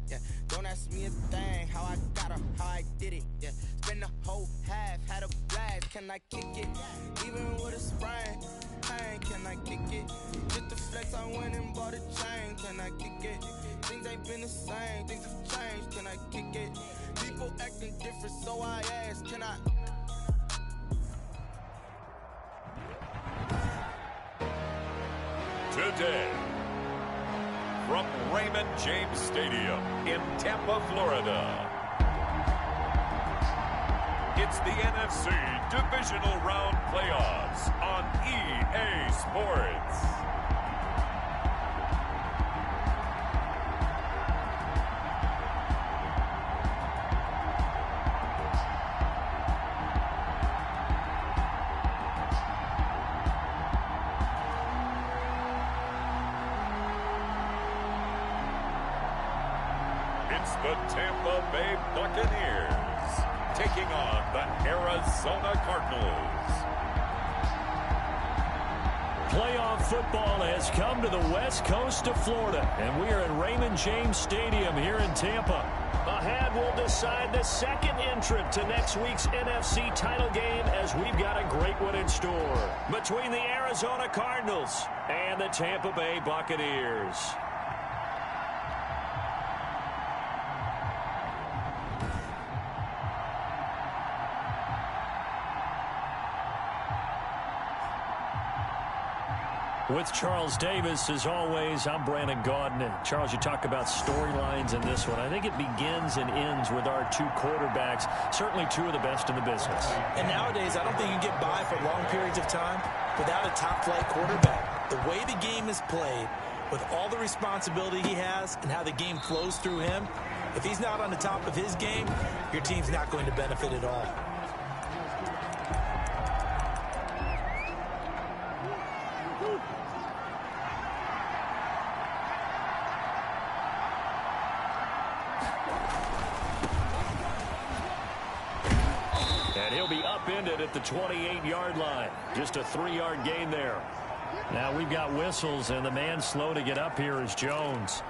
yeah. Don't ask me a thing, how I got her, how I did it, yeah. Spend the whole half, had a blast, can I kick it? Even with a sprain, pain, can I kick it? Just the flex, I went and bought a chain, can I kick it? Things ain't been the same, things have changed, can I kick it? People acting different, so I ask, can I? Today, from Raymond James Stadium in Tampa, Florida, it's the NFC Divisional Round Playoffs on EA Sports. It's the Tampa Bay Buccaneers taking on the Arizona Cardinals. Playoff football has come to the west coast of Florida, and we are at Raymond James Stadium here in Tampa. Ahead, we'll decide the second entrant to next week's NFC title game, as we've got a great one in store between the Arizona Cardinals and the Tampa Bay Buccaneers. With Charles Davis, as always, I'm Brandon Gaudin. And Charles, you talk about storylines in this one. I think it begins and ends with our two quarterbacks, certainly two of the best in the business. And nowadays, I don't think you get by for long periods of time without a top-flight quarterback. The way the game is played, with all the responsibility he has and how the game flows through him, if he's not on the top of his game, your team's not going to benefit at all. At the 28-yard line. Just a 3-yard gain there. Now we've got whistles, and the man slow to get up here is Jones.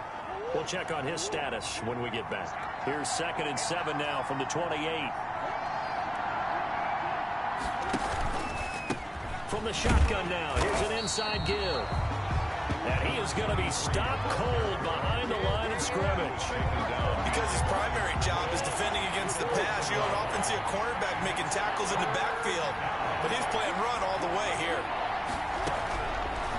We'll check on his status when we get back. Here's 2nd and 7 now from the 28. From the shotgun now, here's an inside give. And he is going to be stopped cold behind the line of scrimmage. Because his primary job is defending against the pass, you don't often see a cornerback making tackles in the backfield. But he's playing run all the way here.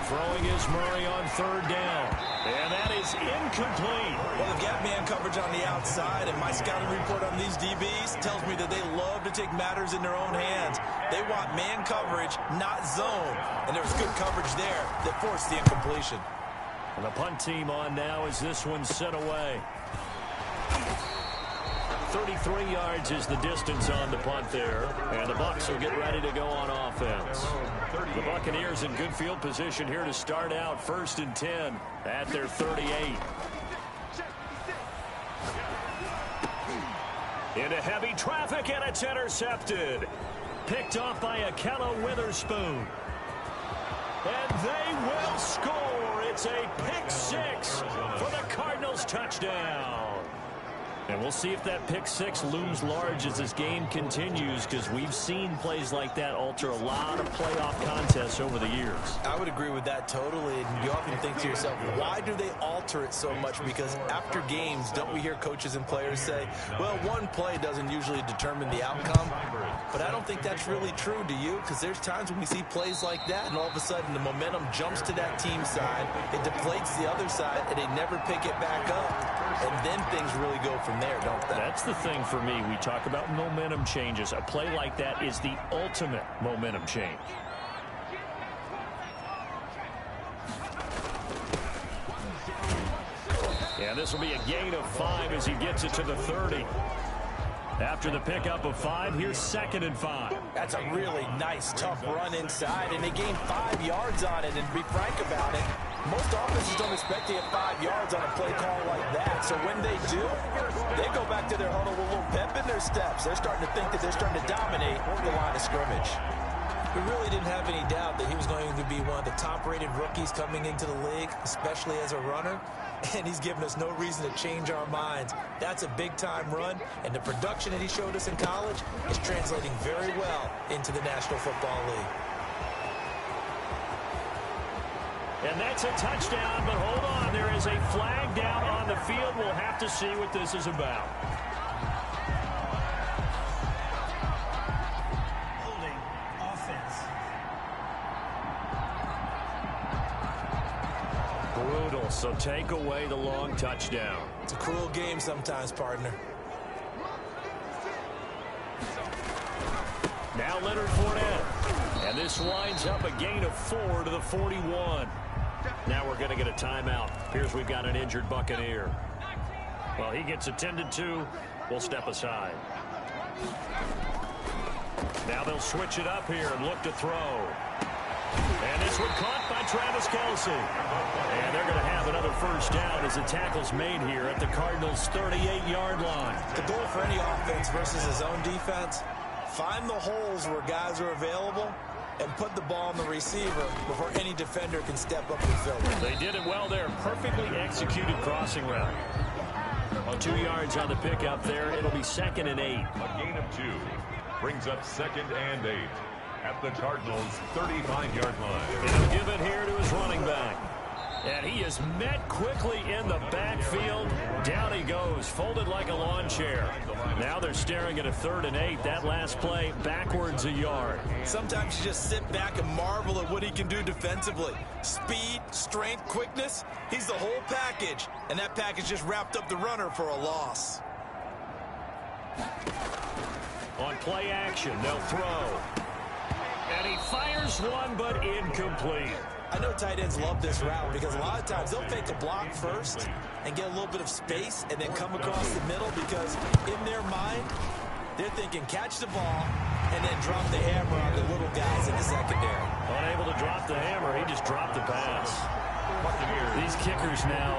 Throwing is Murray on 3rd down. And that is incomplete. Well, they've got man coverage on the outside, and my scouting report on these DBs tells me that they love to take matters in their own hands. They want man coverage, not zone. And there was good coverage there that forced the incompletion. And the punt team on now as this one's sent away. 33 yards is the distance on the punt there. And the Bucs will get ready to go on offense. The Buccaneers in good field position here to start out 1st and 10 at their 38. Into heavy traffic, and it's intercepted. Picked off by Akello Witherspoon. And they will score. It's a pick 6 for the Cardinals touchdown. And we'll see if that pick 6 looms large as this game continues, because we've seen plays like that alter a lot of playoff contests over the years. I would agree with that totally. And you often think to yourself, why do they alter it so much? Because after games, don't we hear coaches and players say, well, one play doesn't usually determine the outcome? But I don't think that's really true, do you? Because there's times when we see plays like that, and all of a sudden the momentum jumps to that team side, it deflates the other side, and they never pick it back up. And then things really go from there, don't they? That's the thing for me. We talk about momentum changes. A play like that is the ultimate momentum change. And this will be a gain of 5 as he gets it to the 30. After the pickup of 5, here's 2nd and 5. That's a really nice, tough run inside, and they gained 5 yards on it. And to be frank about it, most offenses don't expect to get 5 yards on a play call like that. So when they do, they go back to their huddle with a little pep in their steps. They're starting to think that they're starting to dominate the line of scrimmage. We really didn't have any doubt that he was going to be one of the top-rated rookies coming into the league, especially as a runner, and he's given us no reason to change our minds. That's a big-time run, and the production that he showed us in college is translating very well into the National Football League. And that's a touchdown, but hold on, there is a flag down on the field. We'll have to see what this is about. Brutal, so take away the long touchdown. It's a cruel game sometimes, partner. Now Leonard Fournette. And this winds up a gain of 4 to the 41. Now we're going to get a timeout. Appears we've got an injured Buccaneer. Well, he gets attended to. We'll step aside. Now they'll switch it up here and look to throw. And this one caught by Travis Kelce. And they're going to have another first down as the tackle's made here at the Cardinals' 38-yard line. The goal for any offense versus his own defense, find the holes where guys are available and put the ball on the receiver before any defender can step up and fill it. They did it well there. Perfectly executed crossing route. 2 yards on the pickup there. It'll be 2nd and 8. A gain of 2 brings up 2nd and 8 at the Cardinals' 35-yard line. And he'll give it here to his running back. And he is met quickly in the backfield. Down he goes, folded like a lawn chair. Now they're staring at a 3rd and 8. That last play, backwards a yard. Sometimes you just sit back and marvel at what he can do defensively. Speed, strength, quickness, he's the whole package. And that package just wrapped up the runner for a loss. On play action, they'll throw. And he fires one, but incomplete. I know tight ends love this route because a lot of times they'll fake a block first and get a little bit of space and then come across the middle because in their mind, they're thinking catch the ball and then drop the hammer on the little guys in the secondary. Unable to drop the hammer, he just dropped the pass. These kickers now,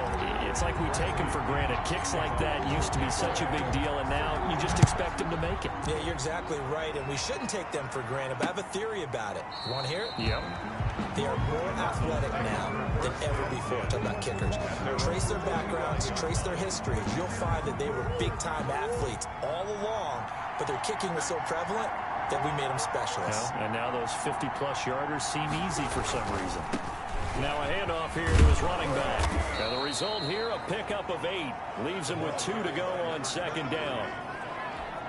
it's like we take them for granted. Kicks like that used to be such a big deal, and now you just expect them to make it. Yeah, you're exactly right, and we shouldn't take them for granted, but I have a theory about it. You want to hear it? Yep. They are more athletic now than ever before. Talking about kickers. Trace their backgrounds, trace their histories. You'll find that they were big-time athletes all along, but their kicking was so prevalent that we made them specialists. Yeah, and now those 50-plus yarders seem easy for some reason. Now a handoff here to his running back. And the result here, a pickup of 8. Leaves him with 2 to go on 2nd down.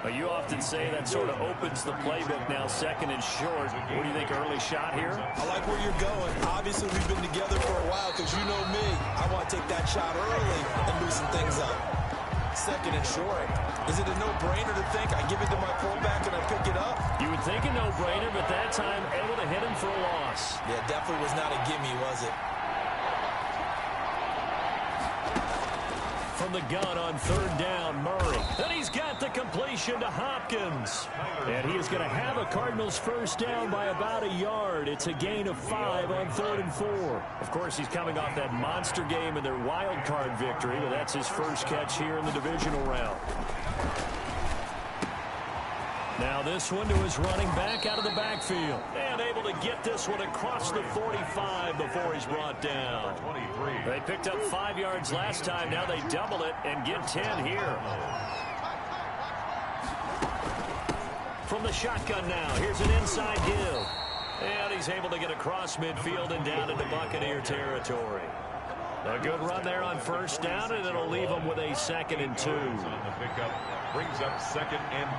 You often say that sort of opens the playbook now, 2nd and short. What do you think, early shot here? I like where you're going. Obviously, we've been together for a while because you know me. I want to take that shot early and loosen things up. 2nd and short. Is it a no-brainer to think I give it to my fullback and I pick it up? You would think a no-brainer, but that time able to hit him for a loss. Yeah, definitely was not a gimme, was it? From the gun on 3rd down, Murray. Then he's got the completion to Hopkins. And he is going to have a Cardinals first down by about a yard. It's a gain of 5 on 3rd and 4. Of course, he's coming off that monster game in their wild card victory, but that's his first catch here in the divisional round. Now this one to his running back out of the backfield. And able to get this one across the 45 before he's brought down. They picked up 5 yards last time. Now they double it and get 10 here. From the shotgun now, here's an inside give. And he's able to get across midfield and down into Buccaneer territory. A good run there on 1st down, and it'll leave him with a 2nd and 2. The pickup brings up 2nd and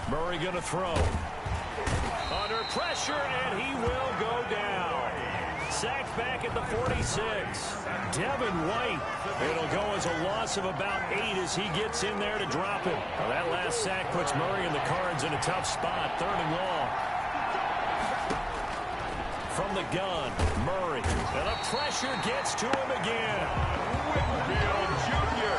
2. Murray going to throw. Under pressure, and he will go down. Sacked back at the 46. Devin White. It'll go as a loss of about 8 as he gets in there to drop it. Well, that last sack puts Murray and the Cards in a tough spot. 3rd and long. From the gun, Murray. And the pressure gets to him again. Whitfield Jr.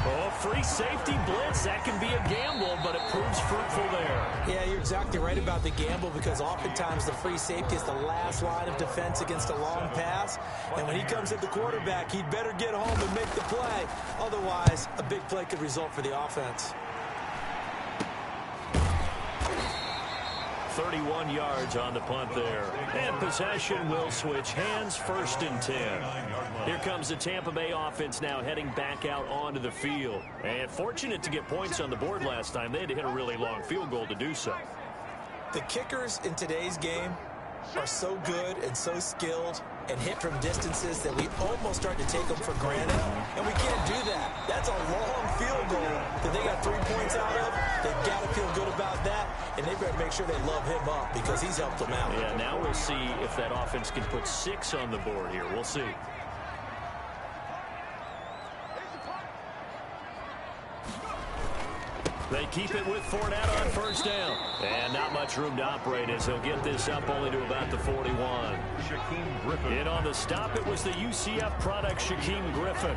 Oh, free safety blitz. That can be a gamble, but it proves fruitful there. Yeah, you're exactly right about the gamble because oftentimes the free safety is the last line of defense against a long pass. And when he comes at the quarterback, he'd better get home and make the play. Otherwise, a big play could result for the offense. 31 yards on the punt there. And possession will switch hands, 1st and 10. Here comes the Tampa Bay offense now heading back out onto the field. And fortunate to get points on the board last time. They had to hit a really long field goal to do so. The kickers in today's game are so good and so skilled and hit from distances that we almost start to take them for granted. And we can't do that. That's a long field goal that they got 3 points out of. They've got to feel good about that, and they better make sure they love him up because he's helped them out. Yeah, now we'll see if that offense can put 6 on the board here. We'll see. They keep it with Fournette on 1st down. And not much room to operate as he'll get this up only to about the 41. In on the stop, it was the UCF product, Shaquem Griffin.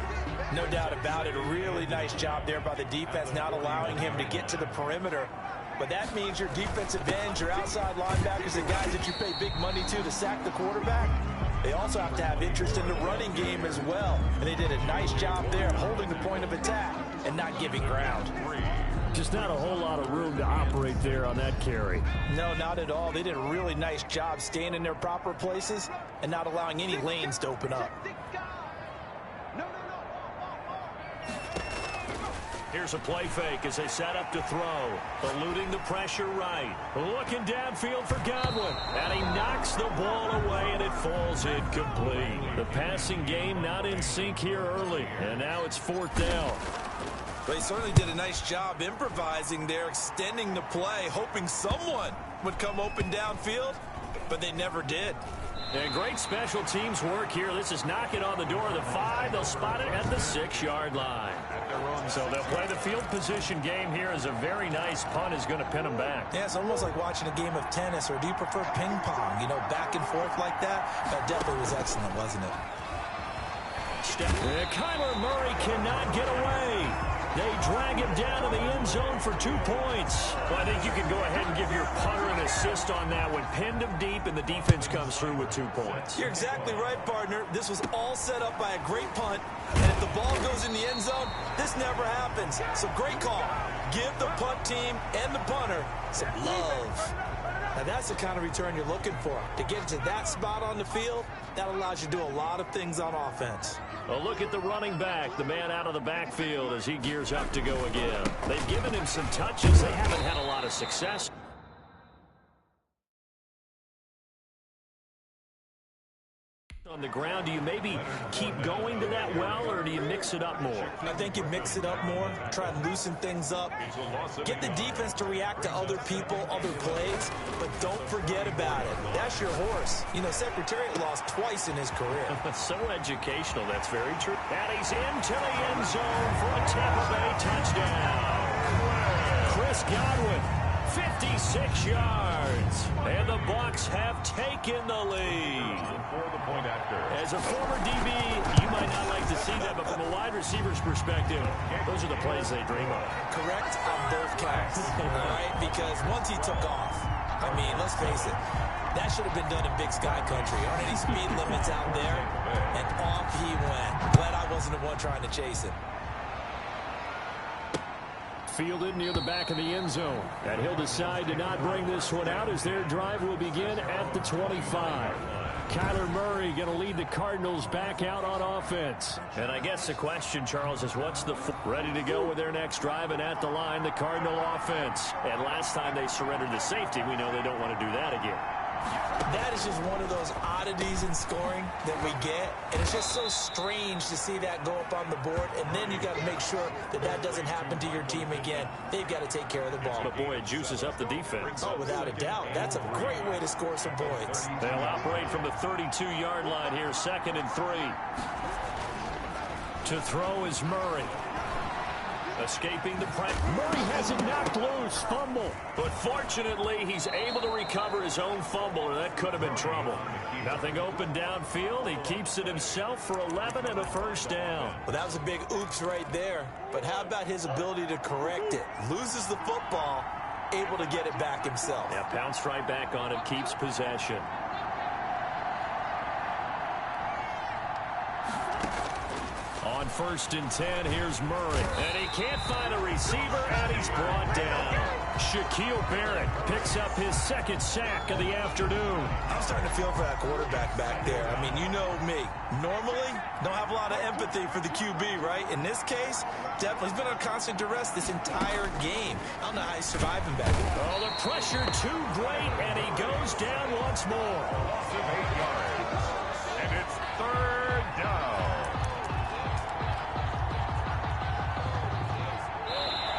No doubt about it. A really nice job there by the defense, not allowing him to get to the perimeter. But that means your defensive ends, your outside linebackers, the guys that you pay big money to sack the quarterback, they also have to have interest in the running game as well. And they did a nice job there holding the point of attack and not giving ground. Just not a whole lot of room to operate there on that carry. No, not at all. They did a really nice job staying in their proper places and not allowing any lanes to open up. Here's a play fake as they set up to throw. Eluding the pressure right. Looking downfield for Godwin. And he knocks the ball away and it falls incomplete. The passing game not in sync here early. And now it's 4th down. But he certainly did a nice job improvising there, extending the play, hoping someone would come open downfield, but they never did. And great special teams work here. This is knocking on the door of the 5. They'll spot it at the 6-yard line. So they'll play the field position game here as a very nice punt is going to pin them back. Yeah, it's almost like watching a game of tennis, or do you prefer ping pong? You know, back and forth like that? That definitely was excellent, wasn't it? Kyler Murray cannot get away. They drag him down to the end zone for 2 points. Well, I think you can go ahead and give your punter an assist on that one. Pinned him deep, and the defense comes through with 2 points. You're exactly right, partner. This was all set up by a great punt, and if the ball goes in the end zone, this never happens. So great call. Give the punt team and the punter some love. Now, that's the kind of return you're looking for. To get to that spot on the field, that allows you to do a lot of things on offense. A look at the running back, the man out of the backfield as he gears up to go again. They've given him some touches. They haven't had a lot of success. On the ground, do you maybe keep going to that well, or do you mix it up more? I think you mix it up more, try and loosen things up, get the defense to react to other people, other plays, but don't forget about it. That's your horse. You know, Secretariat lost twice in his career. So educational, that's very true. And he's into the end zone for a Tampa Bay touchdown. Chris Godwin, 56 yards, and the Bucs have taken the lead. As a former DB, you might not like to see that, but from a wide receiver's perspective, those are the plays they dream of. Correct on both counts, all right? Because once he took off, I mean, let's face it, that should have been done in Big Sky Country. Aren't any speed limits out there? And off he went. Glad I wasn't the one trying to chase him. Fielded near the back of the end zone. And he'll decide to not bring this one out as their drive will begin at the 25. Kyler Murray going to lead the Cardinals back out on offense. And I guess the question, Charles, is what's the ready to go with their next drive, and at the line, the Cardinal offense. And last time they surrendered the safety, we know they don't want to do that again. That is just one of those oddities in scoring that we get, and it's just so strange to see that go up on the board, and then you got to make sure that that doesn't happen to your team again. They've got to take care of the ball. But boy, it juices up the defense. Oh, without a doubt. That's a great way to score some points. They'll operate from the 32-yard line here, 2nd and 3. To throw is Murray. Escaping the pressure. Murray has it knocked loose. Fumble. But fortunately, he's able to recover his own fumble, or that could have been trouble. Nothing open downfield. He keeps it himself for 11 and a 1st down. Well, that was a big oops right there. But how about his ability to correct it? Loses the football, able to get it back himself. Yeah, pounced right back on it, keeps possession. On 1st and 10, here's Murray. And he can't find a receiver, and he's brought down. Shaquille Barrett picks up his second sack of the afternoon. I'm starting to feel for that quarterback back there. I mean, you know me. Normally, don't have a lot of empathy for the QB, right? In this case, definitely. He's been on constant duress this entire game. I don't know how he's surviving back there. Oh, the pressure too great, and he goes down once more. Loss of 8 yards. And it's third down.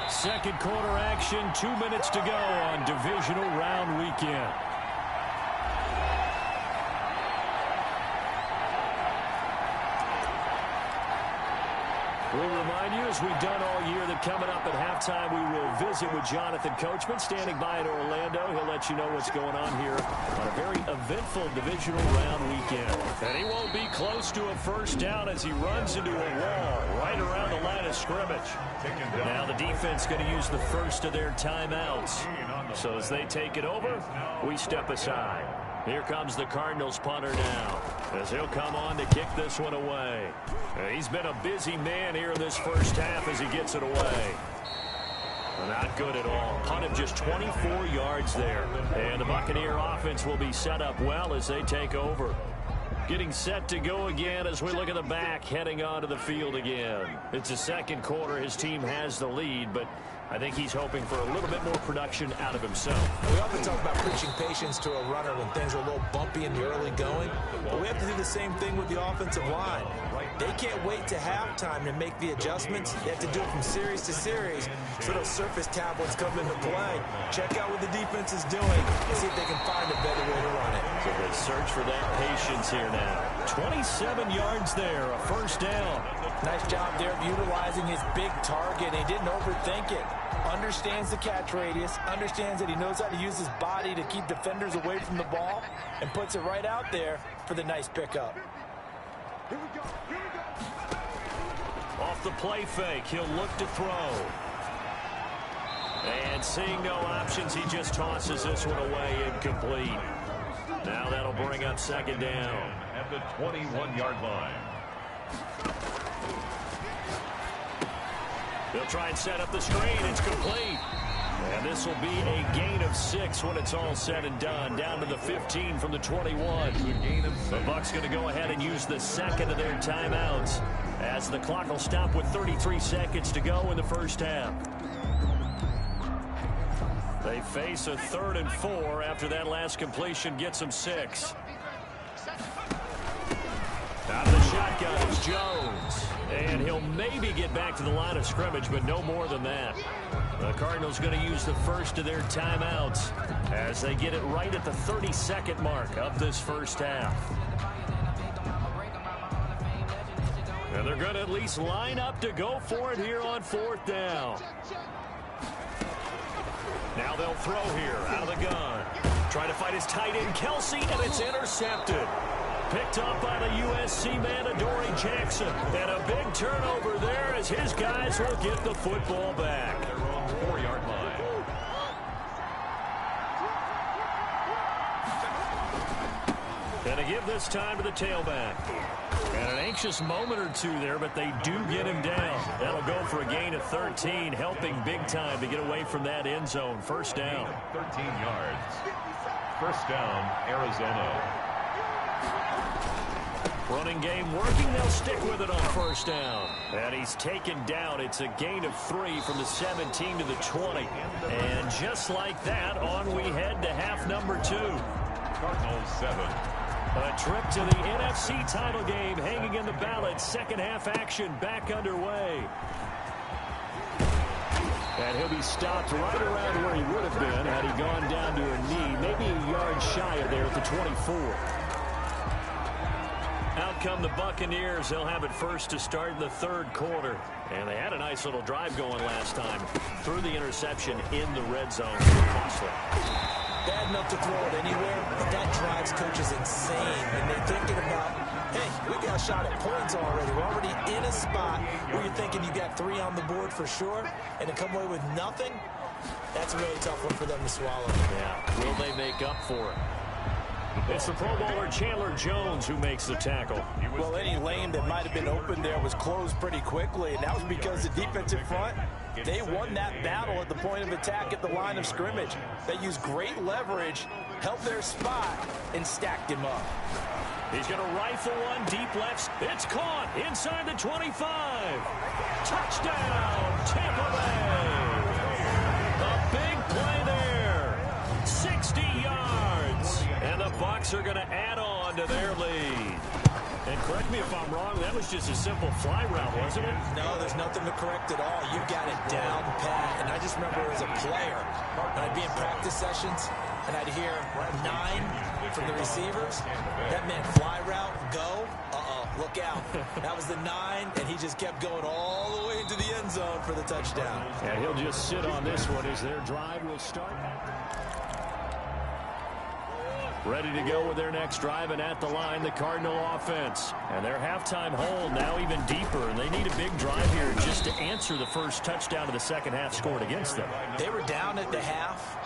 Second quarter action, 2 minutes to go on divisional round weekend. We'll remind you, as we've done all year, that coming up at halftime, we will visit with Jonathan Coachman, standing by in Orlando. He'll let you know what's going on here on a very eventful divisional round weekend. And he won't be close to a first down as he runs into a wall right around the line of scrimmage. Now the defense going to use the first of their timeouts. So as they take it over, we step aside. Here comes the Cardinals punter now, as he'll come on to kick this one away. He's been a busy man here in this first half as he gets it away. Not good at all. Punt of just 24 yards there. And the Buccaneer offense will be set up well as they take over. Getting set to go again as we look at the back, heading onto the field again. It's the second quarter. His team has the lead, but I think he's hoping for a little bit more production out of himself. We often talk about preaching patience to a runner when things are a little bumpy in the early going, but we have to do the same thing with the offensive line. They can't wait to halftime to make the adjustments. They have to do it from series to series, so those surface tablets come into play. Check out what the defense is doing and see if they can find a better way to run it. So they search for that patience here now. 27 yards there, a first down. Nice job there of utilizing his big target. He didn't overthink it. Understands the catch radius, understands that he knows how to use his body to keep defenders away from the ball, and puts it right out there for the nice pickup. Here we go. Here we go. Off the play fake, he'll look to throw. And seeing no options, he just tosses this one away, incomplete. Now that'll bring up second down. At the 21-yard line. They'll try and set up the screen. It's complete. And this will be a gain of 6 when it's all said and done. Down to the 15 from the 21. The Bucs going to go ahead and use the second of their timeouts, as the clock will stop with 33 seconds to go in the first half. They face a 3rd and 4 after that last completion gets them 6. Out of the shotgun is Jones. And he'll maybe get back to the line of scrimmage, but no more than that. The Cardinals going to use the first of their timeouts as they get it right at the 32nd mark of this first half. And they're going to at least line up to go for it here on 4th down. Now they'll throw here out of the gun. Trying to fight his tight end, Kelsey, and it's intercepted. Picked up by the USC man, Adoree Jackson. And a big turnover there as his guys will get the football back. Their own 4-yard line. And to give this time to the tailback. And an anxious moment or two there, but they do get him down. That'll go for a gain of 13, helping big time to get away from that end zone. First down. 13 yards. First down, Arizona. Running game working. They'll stick with it on first down. And he's taken down. It's a gain of 3 from the 17 to the 20. And just like that, on we head to half number 2. Cardinals 7. A trip to the NFC title game hanging in the balance. Second half action back underway. And he'll be stopped right around where he would have been had he gone down to a knee. Maybe a yard shy of there at the 24. Out come the Buccaneers. They'll have it first to start in the 3rd quarter. And they had a nice little drive going last time. Threw the interception in the red zone. Costly. Bad enough to throw it anywhere, but that drives coaches insane. And they're thinking about, hey, we got a shot at points already. We're already in a spot where you're thinking you got 3 on the board for sure, and to come away with nothing, that's a really tough one for them to swallow. Yeah, will they make up for it? It's the Pro Bowler Chandler Jones who makes the tackle. Well, any lane that might have been open there was closed pretty quickly, and that was because the defensive front They won that battle at the point of attack at the line of scrimmage. They used great leverage, held their spot, and stacked him up. He's going to rifle one deep left. It's caught inside the 25. Touchdown, Tampa Bay. A big play there. 60 yards. And the Bucs are going to add on to their lead. And correct me if I'm wrong, that was just a simple fly route, wasn't it? No, there's nothing to correct at all. You got it down pat. And I just remember as a player, when I'd be in practice sessions, and I'd hear 9 from the receivers. That meant fly route, go. Look out. That was the 9, and he just kept going all the way into the end zone for the touchdown. And he'll just sit on this one as their drive will start. Ready to go with their next drive, and at the line, the Cardinal offense. And their halftime hole now even deeper, and they need a big drive here just to answer the first touchdown of the second half scored against them. They were down at the half.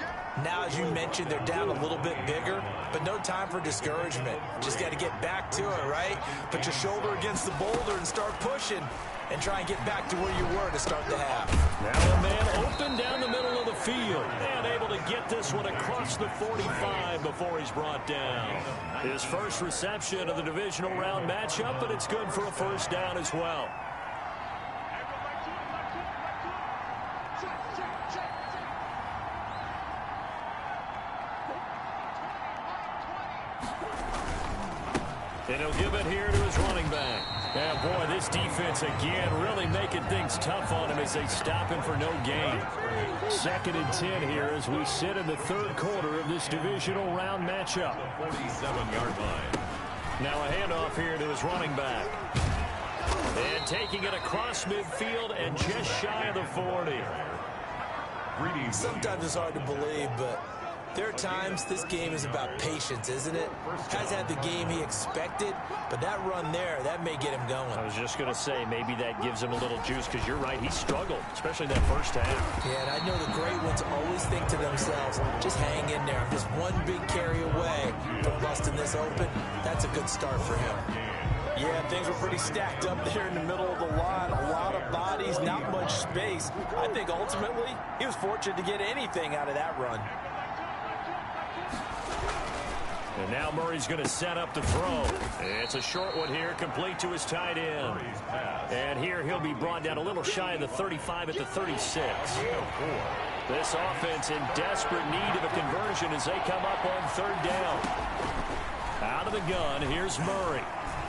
Now, as you mentioned, they're down a little bit bigger, but no time for discouragement. Just got to get back to it, right? Put your shoulder against the boulder and start pushing and try and get back to where you were to start the half. Now a man open down the middle of the field and able to get this one across the 45 before he's brought down. His first reception of the divisional round matchup, but it's good for a first down as well. And he'll give it here to his running back. And boy, this defense again really making things tough on him as they stop him for no gain. 2nd and 10 here as we sit in the third quarter of this divisional round matchup. 47-yard line. Now a handoff here to his running back. And taking it across midfield and just shy of the 40. Sometimes it's hard to believe, but there are times this game is about patience, isn't it? Has had the game he expected, but that run there, that may get him going. I was just going to say, maybe that gives him a little juice, because you're right, he struggled, especially that first half. Yeah, and I know the great ones always think to themselves, just hang in there. I'm just one big carry away from busting this open. That's a good start for him. Yeah, things were pretty stacked up there in the middle of the line. A lot of bodies, not much space. I think ultimately he was fortunate to get anything out of that run. And now Murray's going to set up the throw. It's a short one here, complete to his tight end. And here he'll be brought down a little shy of the 35 at the 36. This offense in desperate need of a conversion as they come up on 3rd down. Out of the gun, here's Murray.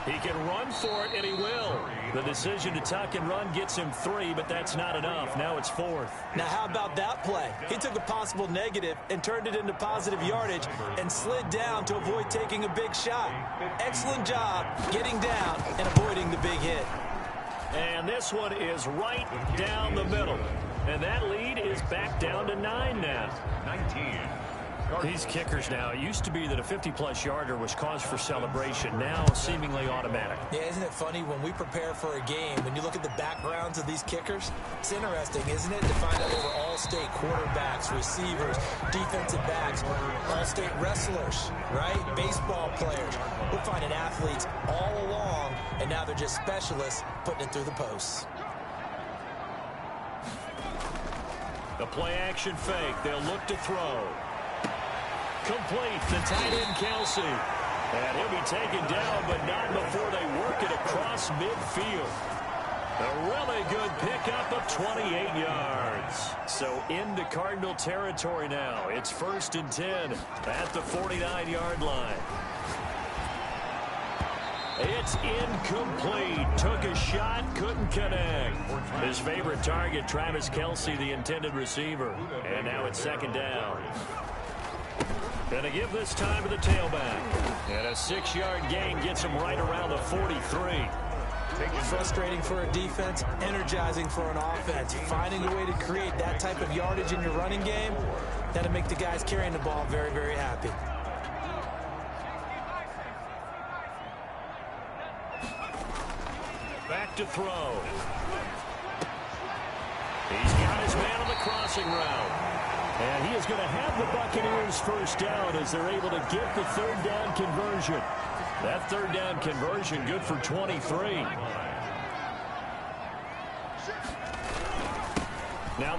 He can run for it, and he will. The decision to tuck and run gets him 3, but that's not enough. Now it's 4th. Now, how about that play? He took a possible negative and turned it into positive yardage and slid down to avoid taking a big shot. Excellent job getting down and avoiding the big hit. And this one is right down the middle. And that lead is back down to 9 now. 19. These kickers now, it used to be that a 50-plus yarder was cause for celebration. Now seemingly automatic. Yeah, isn't it funny when we prepare for a game, when you look at the backgrounds of these kickers, it's interesting, isn't it, to find out they were all-state quarterbacks, receivers, defensive backs, all-state wrestlers, right? Baseball players. We're finding athletes all along, and now they're just specialists putting it through the posts. The play-action fake. They'll look to throw. Complete, the tight end Kelsey. And he'll be taken down, but not before they work it across midfield. A really good pickup of 28 yards. So into Cardinal territory now. It's 1st and 10 at the 49-yard line. It's incomplete. Took a shot, couldn't connect. His favorite target, Travis Kelsey, the intended receiver. And now it's 2nd down. Going to give this time to the tailback. And a 6-yard gain gets him right around the 43. Frustrating for a defense, energizing for an offense. Finding a way to create that type of yardage in your running game, that'll make the guys carrying the ball very, very happy. Back to throw. He's got his man on the crossing route. And he is going to have the Buccaneers first down as they're able to get the 3rd down conversion. That 3rd down conversion good for 23.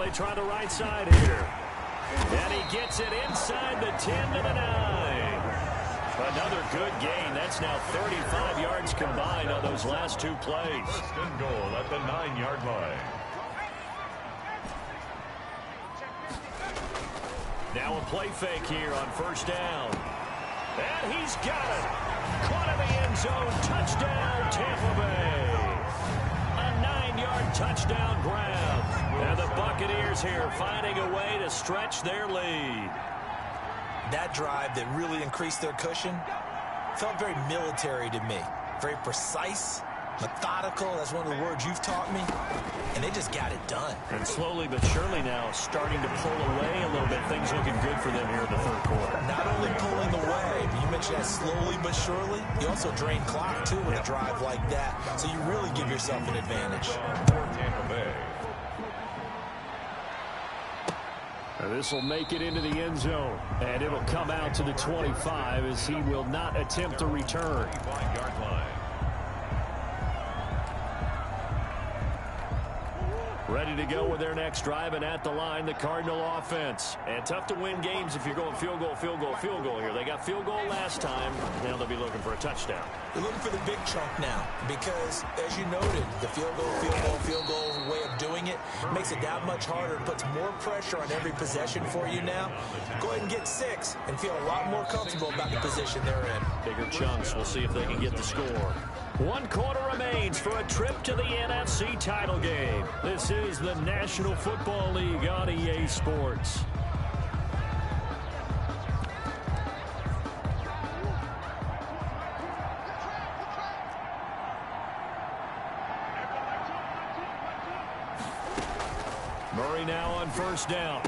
they try the right side here. And he gets it inside the 10 to the 9. Another good gain. That's now 35 yards combined on those last two plays. First and goal at the 9-yard line. Now a play fake here on first down. And he's got it. Caught in the end zone. Touchdown, Tampa Bay. A 9-yard touchdown grab. And the Buccaneers here finding a way to stretch their lead. That drive that really increased their cushion felt very military to me. Very precise, methodical. That's one of the words you've taught me. And they just got it done. And slowly but surely now starting to pull away a little bit. Things looking good for them here in the third quarter. Not only pulling away, but you mentioned that slowly but surely. You also drain clock, too, with a drive like that. So you really give yourself an advantage. Tampa Bay. This will make it into the end zone, and it'll come out to the 25 as he will not attempt to return. 25-yard line. Ready to go with their next drive, and at the line, the Cardinal offense. And tough to win games if you're going field goal, field goal, field goal here. They got field goal last time. Now they'll be looking for a touchdown. They're looking for the big chunk now because, as you noted, the field goal way of doing it makes it that much harder. It puts more pressure on every possession for you now. Go ahead and get 6 and feel a lot more comfortable about the position they're in. Bigger chunks. We'll see if they can get the score. 1 quarter remains for a trip to the NFC title game. This is the National Football League on EA Sports. Murray now on first down.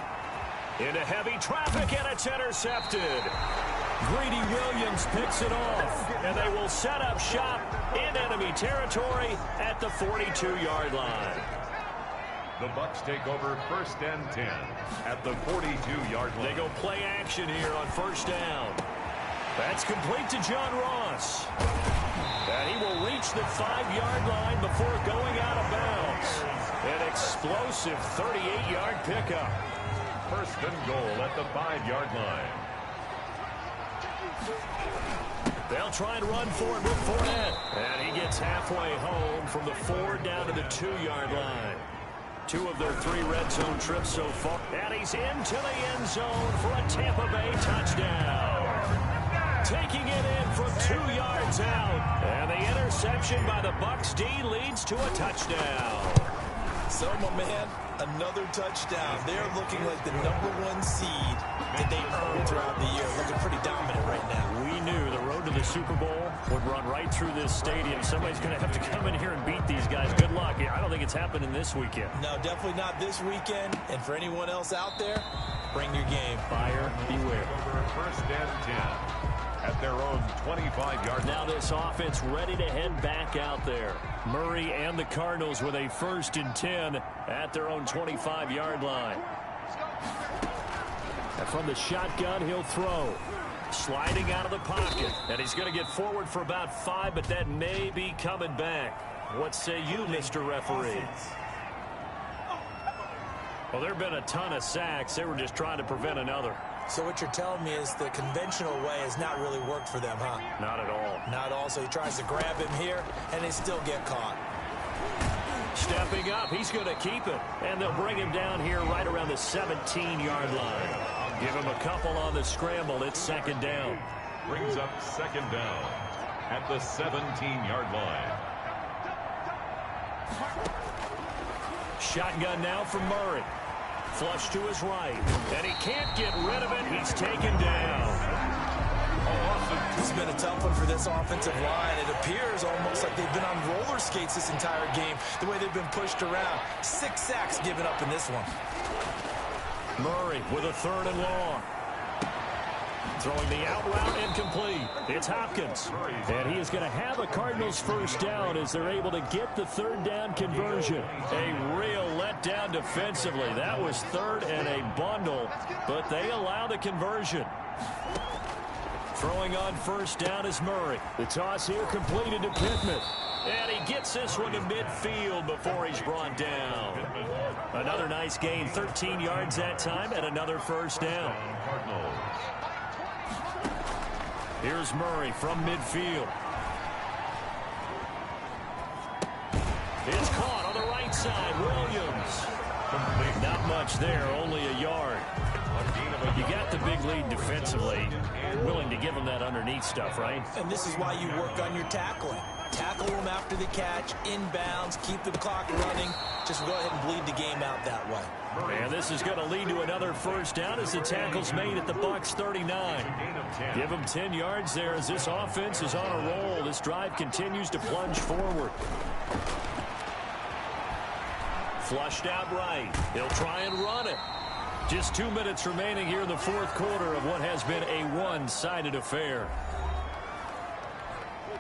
Into heavy traffic, and it's intercepted. Greedy Williams picks it off, and they will set up shop in enemy territory at the 42-yard line. The Bucs take over first and 10 at the 42-yard line. They go play action here on first down. That's complete to John Ross. And he will reach the 5-yard line before going out of bounds. An explosive 38-yard pickup. First and goal at the 5-yard line. They'll try and run for it with Fournette. And he gets halfway home from the 4 down to the 2-yard line. 2 of their 3 red zone trips so far. And he's into the end zone for a Tampa Bay touchdown. Taking it in from 2 yards out. And the interception by the Bucs D leads to a touchdown. So, my man, another touchdown. They're looking like the #1 seed that they earned throughout the year. Looking pretty dominant right now. We knew the road to the Super Bowl would run right through this stadium. Somebody's going to have to come in here and beat these guys. Good luck. I don't think it's happening this weekend. No, definitely not this weekend. And for anyone else out there, bring your game. Buyer beware. First and 10 at their own 25-yard line. Now this offense ready to head back out there. Murray and the Cardinals with a 1st and 10 at their own 25-yard line. And from the shotgun, he'll throw. Sliding out of the pocket. And he's going to get forward for about 5, but that may be coming back. What say you, Mr. Referee? Well, there have been a ton of sacks. They were just trying to prevent another. So what you're telling me is the conventional way has not really worked for them, huh? Not at all. Not at all. So he tries to grab him here, and they still get caught. Stepping up, he's going to keep it. And they'll bring him down here right around the 17-yard line. Give him a couple on the scramble. It's 2nd down. Brings up 2nd down at the 17-yard line. Shotgun now from Murray. Flush to his right. And he can't get rid of it. He's taken down. This has been a tough one for this offensive line. It appears almost like they've been on roller skates this entire game, the way they've been pushed around. 6 sacks given up in this one. Murray with a 3rd and long. Throwing the out route incomplete. It's Hopkins. And he is going to have a Cardinals 1st down as they're able to get the 3rd down conversion. A real letdown defensively. That was 3rd and a bundle, but they allow the conversion. Throwing on first down is Murray. The toss here completed to Pittman. And he gets this one to midfield before he's brought down. Another nice gain, 13 yards that time, and another first down. Here's Murray from midfield. It's caught on the right side. Williams. Not much there, only a yard. You got the big lead defensively. Willing to give them that underneath stuff, right? And this is why you work on your tackling. Tackle them after the catch, inbounds, keep the clock running. Just go ahead and bleed the game out that way. And this is going to lead to another first down as the tackle's made at the Bucs 39. Give them 10 yards there as this offense is on a roll. This drive continues to plunge forward. Flushed out right. He'll try and run it. Just 2 minutes remaining here in the fourth quarter of what has been a one-sided affair.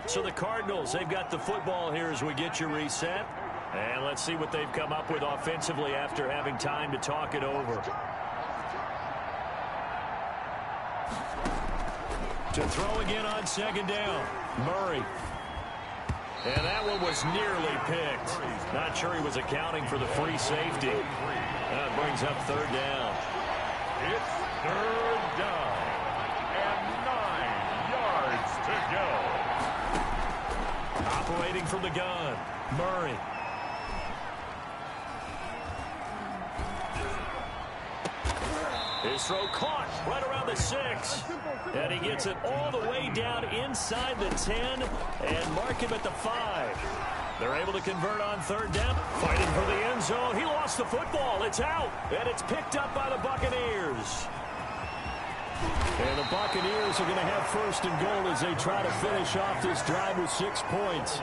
So the Cardinals, they've got the football here as we get you reset. And let's see what they've come up with offensively after having time to talk it over. To throw again on second down. Murray. And that one was nearly picked. Not sure he was accounting for the free safety. That brings up third down. It's third down. And 9 yards to go. Operating from the gun. Murray. His throw caught right around the 6. And he gets it all the way down inside the 10 and mark him at the 5. They're able to convert on third down. Fighting for the end zone. He lost the football. It's out. And it's picked up by the Buccaneers. And the Buccaneers are going to have first and goal as they try to finish off this drive with 6 points.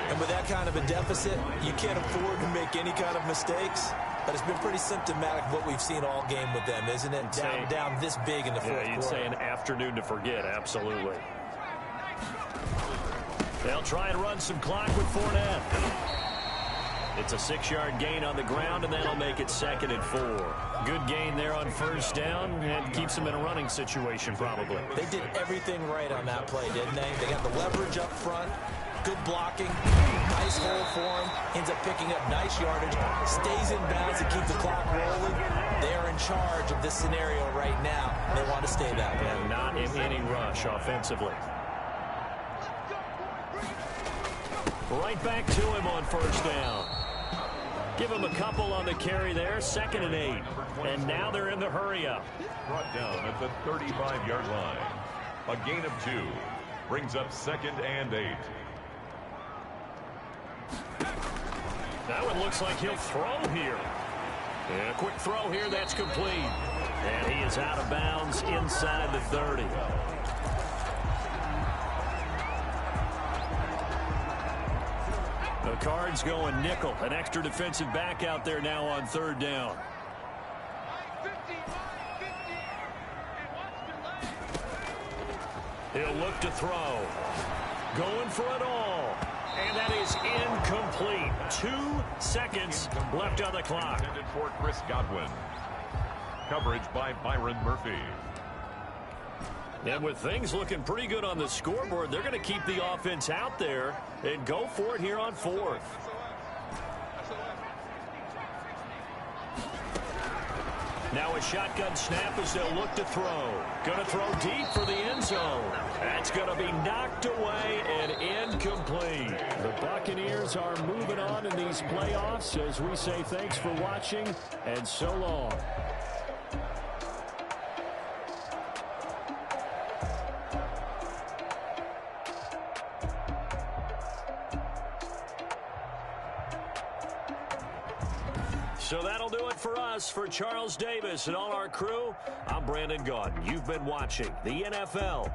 And with that kind of a deficit, you can't afford to make any kind of mistakes. But it's been pretty symptomatic of what we've seen all game with them, isn't it? Down this big in the fourth quarter. You'd say an afternoon to forget, absolutely. They'll try and run some clock with Fournette. It's a 6-yard gain on the ground, and that'll make it 2nd and 4. Good gain there on first down, and keeps them in a running situation probably. They did everything right on that play, didn't they? They got the leverage up front. Good blocking, nice hole for him, ends up picking up nice yardage, stays in bounds to keep the clock rolling. They're in charge of this scenario right now. They want to stay that way. And not in any rush offensively. Right back to him on first down. Give him a couple on the carry there, 2nd and 8. And now they're in the hurry-up. Brought down at the 35-yard line. A gain of 2. Brings up 2nd and 8. That one looks like he'll throw here. And a quick throw here, that's complete. And he is out of bounds inside the 30. The Cards going nickel. An extra defensive back out there now on third down. He'll look to throw. Going for it all. And that is incomplete. 2 seconds left on the clock. Intended for Chris Godwin. Coverage by Byron Murphy. And with things looking pretty good on the scoreboard, they're going to keep the offense out there and go for it here on 4th. Now a shotgun snap as they'll look to throw. Going to throw deep for the end zone. That's going to be knocked away and incomplete. The Buccaneers are moving on in these playoffs as we say thanks for watching and so long. So that'll do it for us. For Charles Davis and all our crew, I'm Brandon Gaudin. You've been watching the NFL